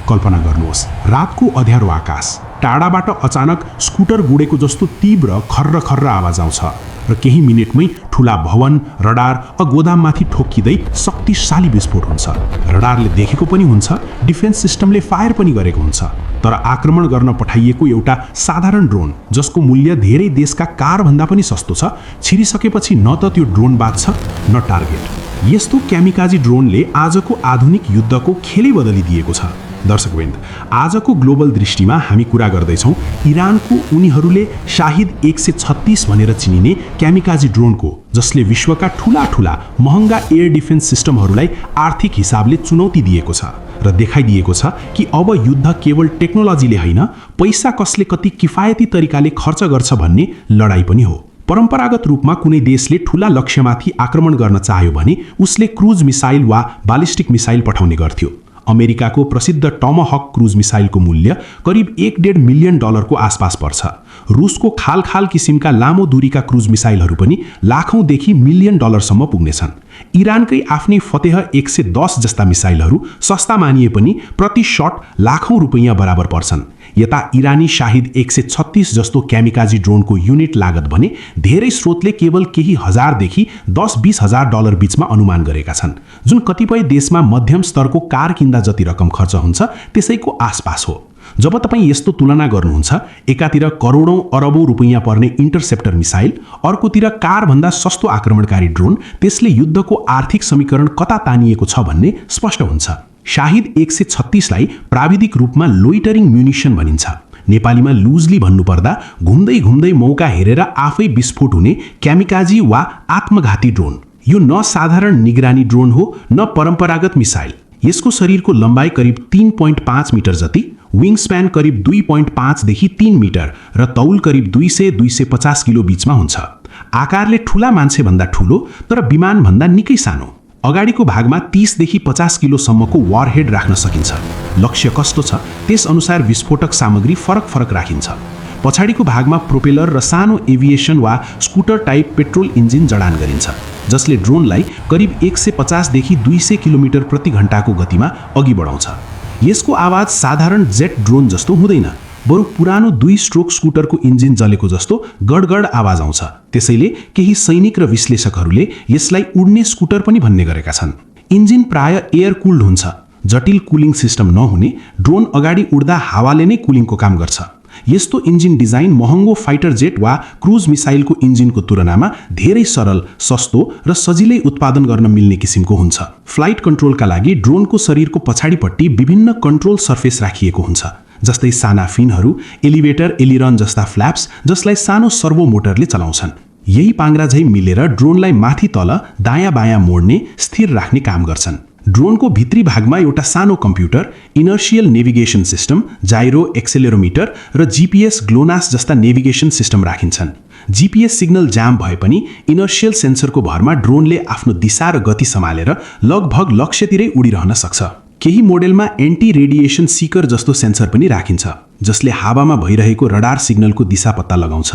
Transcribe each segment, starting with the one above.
कल्पना गर्नुहोस्, रातको अँध्यारो आकाश, टाढाबाट अचानक स्कुटर गुडेको जस्तो तीव्र खर्र खर्र आवाज आउँछ र केही मिनेटमै ठूला भवन, रडार गोदाममाथि ठोक्किँदै शक्तिशाली विस्फोट हुन्छ। रडारले देखेको पनि हुन्छ, डिफेन्स सिस्टमले फायर पनि गरेको हुन्छ, तर आक्रमण गर्न पठाइएको एउटा साधारण ड्रोन जसको मूल्य धेरै देशका कारभन्दा पनि सस्तो छ, छिरिसकेपछि न त त्यो ड्रोन बाँच्छ न टार्गेट। यस्तो क्यामिकाजी ड्रोनले आजको आधुनिक युद्धको खेलै बदलिदिएको छ। दर्शकवृन्द, आजको ग्लोबल दृष्टिमा हामी कुरा गर्दैछौँ इरानको उनीहरूले शाहिद 136 भनेर चिनिने क्यामिकाजी ड्रोनको, जसले विश्वका ठूला ठूला महँगा एयर डिफेन्स सिस्टमहरूलाई आर्थिक हिसाबले चुनौती दिएको छ र देखाइदिएको छ कि अब युद्ध केवल टेक्नोलोजीले होइन, पैसा कसले कति किफायती तरिकाले खर्च गर्छ भन्ने लडाई पनि हो। परम्परागत रूपमा कुनै देशले ठूला लक्ष्यमाथि आक्रमण गर्न चाह्यो भने उसले क्रुज मिसाइल वा बालिस्टिक मिसाइल पठाउने गर्थ्यो। अमेरिकाको प्रसिद्ध टमहक क्रुज मिसाइलको मूल्य करिब $1.5 मिलियन को आसपास पर्छ। रुसको खाल खाल किसिमका लामो दूरीका क्रुज मिसाइलहरू पनि लाखौंदेखि $1 मिलियन सम्म पुग्नेछन्। इरानकै आफ्नै फतेह 110 जस्ता मिसाइलहरू सस्ता मानिए पनि प्रति शट लाखौं रुपैयाँ बराबर पर्छन्। यता इरानी शाहिद 136 जस्तो क्यामिकाजी ड्रोनको युनिट लागत भने धेरै स्रोतले केवल केही हजारदेखि $10-20 हजार बीचमा अनुमान गरेका छन्, जुन कतिपय देशमा मध्यम स्तरको कार किन्दा जति रकम खर्च हुन्छ त्यसैको आसपास हो। जब तपाईं यस्तो तुलना गर्नुहुन्छ, एकातिर करोडौं अरबौं रुपैयाँ पर्ने इन्टरसेप्टर मिसाइल, अर्कोतिर कारभन्दा सस्तो आक्रमणकारी ड्रोन, त्यसले युद्धको आर्थिक समीकरण कता तानिएको छ भन्ने स्पष्ट हुन्छ। शाहिद 136 लाई प्राविधिक रूपमा लोइटरिङ म्युनिसन भनिन्छ। नेपालीमा लुजली भन्नुपर्दा घुम्दै घुम्दै मौका हेरेर आफै विस्फोट हुने क्यामिकाजी वा आत्मघाती ड्रोन। यो न साधारण निगरानी ड्रोन हो न परम्परागत मिसाइल। यसको शरीरको लम्बाइ करिब 3.5 मिटर जति, विङ स्प्यान करिब 2.5 देखि 3 मिटर र तौल करिब 200-250 किलो बीचमा हुन्छ। आकारले ठूला मान्छेभन्दा ठूलो तर विमानभन्दा निकै सानो। अगाडिको भागमा 30 देखि 50 किलोसम्मको वारहेड राख्न सकिन्छ। लक्ष्य कस्तो छ त्यस अनुसार विस्फोटक सामग्री फरक फरक राखिन्छ। पछाडिको भागमा प्रोपेलर र सानो एभिएसन वा स्कुटर टाइप पेट्रोल इन्जिन जडान गरिन्छ, जसले ड्रोनलाई करिब 150 देखि 200 किलोमिटर प्रति घण्टाको गतिमा अघि बढाउँछ। यसको आवाज साधारण जेट ड्रोन जस्तो हुँदैन, बरु पुरानो 2 स्ट्रोक स्कुटरको इन्जिन जलेको जस्तो गडगड आवाज आउँछ। त्यसैले केही सैनिक र विश्लेषकहरूले यसलाई उड्ने स्कुटर पनि भन्ने गरेका छन्। इन्जिन प्राय एयर कुल्ड हुन्छ। जटिल कुलिङ सिस्टम नहुने ड्रोन अगाडि उड्दा हावाले नै कुलिङको काम गर्छ। यस्तो इन्जिन डिजाइन महँगो फाइटर जेट वा क्रुज मिसाइलको इन्जिनको तुलनामा धेरै सरल, सस्तो र सजिलै उत्पादन गर्न मिल्ने किसिमको हुन्छ। फ्लाइट कन्ट्रोलका लागि ड्रोनको शरीरको पछाडिपट्टि विभिन्न कन्ट्रोल सर्फेस राखिएको हुन्छ, जस्तै साना फिनहरू, एलिभेटर, एलिरन जस्ता फ्ल्याप्स, जसलाई सानो सर्वो मोटरले चलाउँछन्। यही पाङ्ग्रा झै मिलेर ड्रोनलाई माथि तल, दायाँ बायाँ मोड्ने, स्थिर राख्ने काम गर्छन्। ड्रोनको भित्री भागमा एउटा सानो computer, inertial navigation system, gyro, accelerometer र जीपीएस, ग्लोनास जस्ता नेभिगेसन सिस्टम राखिन्छन्। जीपीएस सिग्नल जाम भए पनि इनर्शियल सेन्सरको भरमा ड्रोनले आफ्नो दिशा र गति सम्हालेर लगभग लक्ष्यतिरै उडिरहन सक्छ। केही मोडेलमा एन्टी रेडिएसन सीकर जस्तो सेन्सर पनि राखिन्छ, जसले हावामा भइरहेको रडार सिग्नलको दिशा पत्ता लगाउँछ।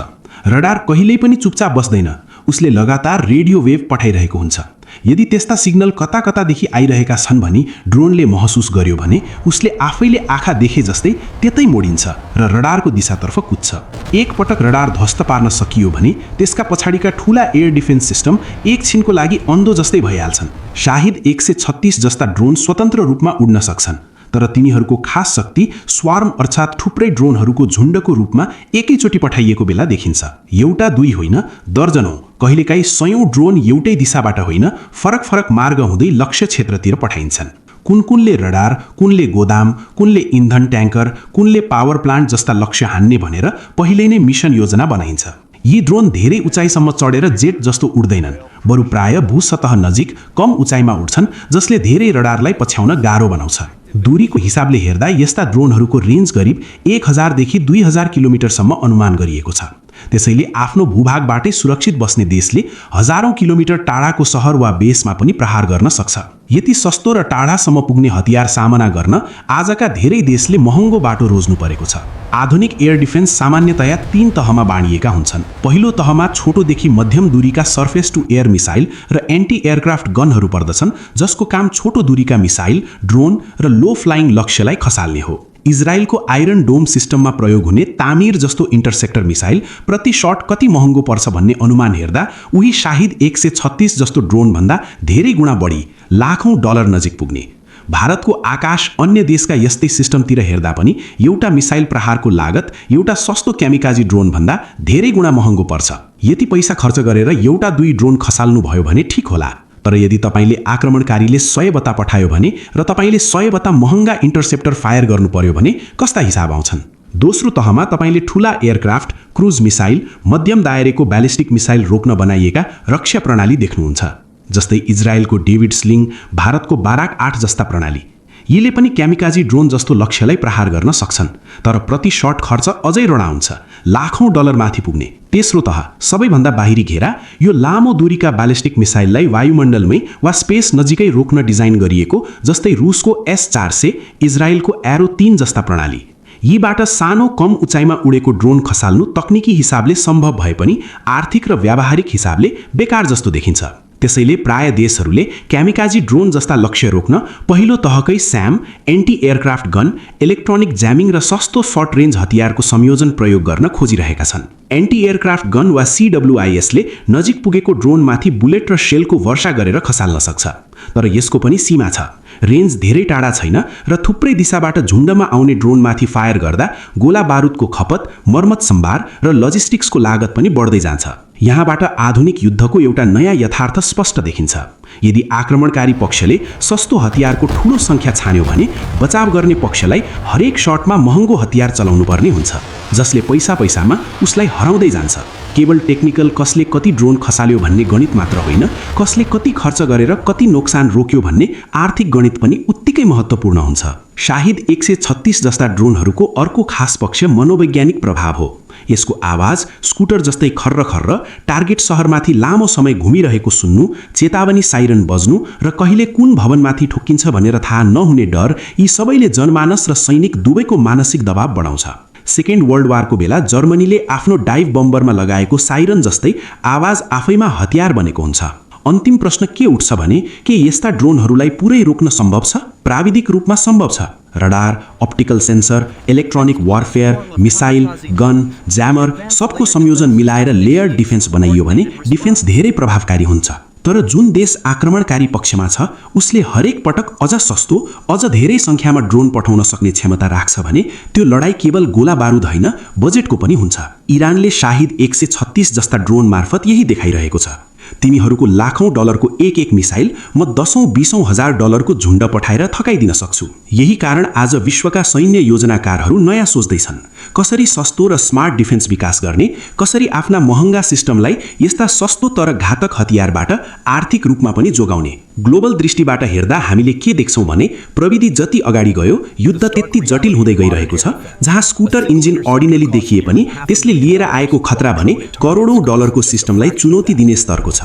रडार कहिल्यै पनि चुपचाप बस्दैन, उसले लगातार रेडियो वेभ पठाइरहेको हुन्छ। यदि त्यस्ता सिग्नल कता कतादेखि आइरहेका छन् भनी ड्रोनले महसुस गर्यो भने उसले आफैले आँखा देखे जस्तै त्यतै मोडिन्छ र रडारको दिशातर्फ कुद्छ। एक पटक रडार ध्वस्त पार्न सकियो भने त्यसका पछाडिका ठूला एयर डिफेन्स सिस्टम एकछिनको लागि अन्धो जस्तै भइहाल्छन्। शाहिद 136 जस्ता ड्रोन स्वतन्त्र रूपमा उड्न सक्छन्, तर तिनीहरूको खास शक्ति स्वार्म अर्थात् थुप्रै ड्रोनहरूको झुण्डको रूपमा एकैचोटि पठाइएको बेला देखिन्छ। एउटा दुई होइन, दर्जनौं, कहिलेकाहीँ 100 ड्रोन एउटै दिशाबाट होइन, फरक फरक मार्ग हुँदै लक्ष्य क्षेत्रतिर पठाइन्छन्। कुनले रडार, कुनले गोदाम, कुनले इन्धन ट्याङ्कर, कुनले पावर प्लान्ट जस्ता लक्ष्य हान्ने भनेर पहिले नै मिसन योजना बनाइन्छ। यी ड्रोन धेरै उचाइसम्म चढेर जेट जस्तो उड्दैनन्, बरु प्राय भूसतह नजिक कम उचाइमा उड्छन्, जसले धेरै रडारलाई पछ्याउन गाह्रो बनाउँछ। दूरीको हिसाबले हेर्दा यस्ता ड्रोनहरूको रेन्ज करिब 1000 देखि 2000 किलोमिटरसम्म अनुमान गरिएको छ। त्यसैले आफ्नो भूभागबाटै सुरक्षित बस्ने देशले हजारौं किलोमिटर टाढाको शहर वा बेसमा पनि प्रहार गर्न सक्छ। यति सस्तो र टाढासम्म पुग्ने हतियार सामना गर्न आजका धेरै देशले महँगो बाटो रोज्नु परेको छ। आधुनिक एयर डिफेन्स सामान्यतया 3 तहमा बाँडिएका हुन्छन्। पहिलो तहमा छोटोदेखि मध्यम दूरीका सर्फेस टु एयर मिसाइल र एन्टी एयरक्राफ्ट गनहरू पर्दछन्, जसको काम छोटो दूरीका मिसाइल, ड्रोन र लो फ्लाइङ लक्ष्यलाई खसाल्ने हो। इजरायलको आइरन डोम सिस्टममा प्रयोग हुने तामिर जस्तो इन्टरसेप्टर मिसाइल प्रति शट कति महँगो पर्छ भन्ने अनुमान हेर्दा उही शाहिद 136 जस्तो ड्रोनभन्दा धेरै गुणा बढी, लाखौं डलर नजिक पुग्ने। भारतको आकाश अन्य देशका यस्तै सिस्टमतिर हेर्दा पनि एउटा मिसाइल प्रहारको लागत एउटा सस्तो क्यामिकाजी ड्रोनभन्दा धेरै गुणा महँगो पर्छ। यति पैसा खर्च गरेर एउटा 2 ड्रोन खसाल्नु भयो भने ठिक होला, तर यदि तपाईले आक्रमणकारीले 100 बता पठायो भने र तपाईले 100 बता महँगा इन्टरसेप्टर फायर गर्नु पर्यो भने कस्ता हिसाब आउँछन्? दोस्रो तहमा तपाईले ठूला एयरक्राफ्ट, क्रुज मिसाइल, मध्यम दायरेको ब्यालिस्टिक मिसाइल रोक्न बनाइएका रक्षा प्रणाली देख्नुहुन्छ, जस्तै इजरायलको डेभिड स्लिङ, भारतको बाराक 8 जस्ता प्रणाली। यीले पनि क्यामिकाजी ड्रोन जस्तो लक्ष्यलाई प्रहार गर्न सक्छन्, तर प्रति शट खर्च अझै रडा हुन्छ, लाखौं डलर माथि पुग्ने। तेस्रो तह, सबैभन्दा बाहिरी घेरा, यो लामो दूरीका ब्यालिस्टिक मिसाइललाई वायुमण्डलमै वा स्पेस नजिकै रोक्न डिजाइन गरिएको, जस्तै रुसको S-400, इजरायलको एरो 3 जस्ता प्रणाली। यीबाट सानो कम उचाइमा उडेको ड्रोन खसाल्नु तकनिकी हिसाबले सम्भव भए पनि आर्थिक र व्यावहारिक हिसाबले बेकार जस्तो देखिन्छ। त्यसैले प्राय देशहरूले क्यामिकाजी ड्रोन जस्ता लक्ष्य रोक्न पहिलो तहकै SAM, anti aircraft gun, electronic jamming र सस्तो सर्ट रेन्ज हतियारको संयोजन प्रयोग गर्न खोजिरहेका छन्। एन्टी एयरक्राफ्ट गन वा CWIS ले नजिक पुगेको ड्रोनमाथि बुलेट र शेलको वर्षा गरेर खसाल्न सक्छ, तर यसको पनि सीमा छ। रेन्ज धेरै टाढा छैन र थुप्रै दिशाबाट झुण्डमा आउने ड्रोनमाथि फायर गर्दा गोला बारुदको खपत, मर्मत सम्भार र लजिस्टिक्सको लागत पनि बढ्दै जान्छ। यहाँबाट आधुनिक युद्धको एउटा नयाँ यथार्थ स्पष्ट देखिन्छ। यदि आक्रमणकारी पक्षले सस्तो हतियारको ठूलो संख्या छान्यो भने बचाव गर्ने पक्षलाई हरेक शटमा महँगो हतियार चलाउनु पर्ने हुन्छ, जसले पैसामा उसलाई हराउँदै जान्छ। केवल टेक्निकल कसले कति ड्रोन खसाल्यो भन्ने गणित मात्र होइन, कसले कति खर्च गरेर कति नोक्सान रोक्यो भन्ने आर्थिक गणित पनि उत्तिकै महत्त्वपूर्ण हुन्छ। शाहिद 136 जस्ता ड्रोनहरूको अर्को खास पक्ष मनोवैज्ञानिक प्रभाव हो। यसको आवाज स्कुटर जस्तै खर्र टार्गेट शहरमाथि लामो समय घुमिरहेको सुन्नु, चेतावनी साइरन बज्नु र कहिले कुन भवनमाथि ठोक्किन्छ भनेर थाहा नहुने डर, यी सबैले जनमानस र सैनिक दुवैको मानसिक दबाव बढाउँछ। सेकेन्ड वर्ल्ड वारको बेला जर्मनीले आफ्नो डाइभ बम्बरमा लगाएको साइरन जस्तै आवाज आफैमा हतियार बनेको हुन्छ। अन्तिम प्रश्न के उठ्छ भने के यस्ता ड्रोनहरूलाई पुरै रोक्न सम्भव छ? प्राविधिक रूपमा सम्भव छ। Radar, optical sensor, electronic warfare, missile, gun, jammer सबको संयोजन मिलाएर लेयर डिफेन्स बनाइयो भने डिफेन्स धेरै प्रभावकारी हुन्छ। तर जुन देश आक्रमणकारी पक्षमा छ उसले हरेक पटक अझ सस्तो, अझ धेरै संख्यामा ड्रोन पठाउन सक्ने क्षमता राख्छ भने त्यो लडाई केवल गोला बारुद होइन, बजेटको पनि हुन्छ। इरानले शाहिद 136 जस्ता ड्रोन मार्फत यही देखाइरहेको छ। तिमीहरूको लाखौं डलरको एक मिसाइल म 10,000-20,000 हजार डलरको झुण्ड पठाएर थकाइदिन सक्छु। यही कारण आज विश्वका सैन्य योजनाकारहरू नयाँ सोच्दैछन्, कसरी सस्तो र स्मार्ट डिफेन्स विकास गर्ने, कसरी आफ्ना महँगा सिस्टमलाई यस्ता सस्तो तर घातक हतियारबाट आर्थिक रूपमा पनि जोगाउने। ग्लोबल दृष्टिबाट हेर्दा हामीले के देख्छौं भने प्रविधि जति अगाडि गयो युद्ध त्यति जटिल हुँदै गइरहेको छ। जहाँ स्कुटर इन्जिन अर्डिनरी देखिए पनि त्यसले लिएर आएको खतरा भने करोडौं डलरको सिस्टमलाई चुनौती दिने स्तरको छ।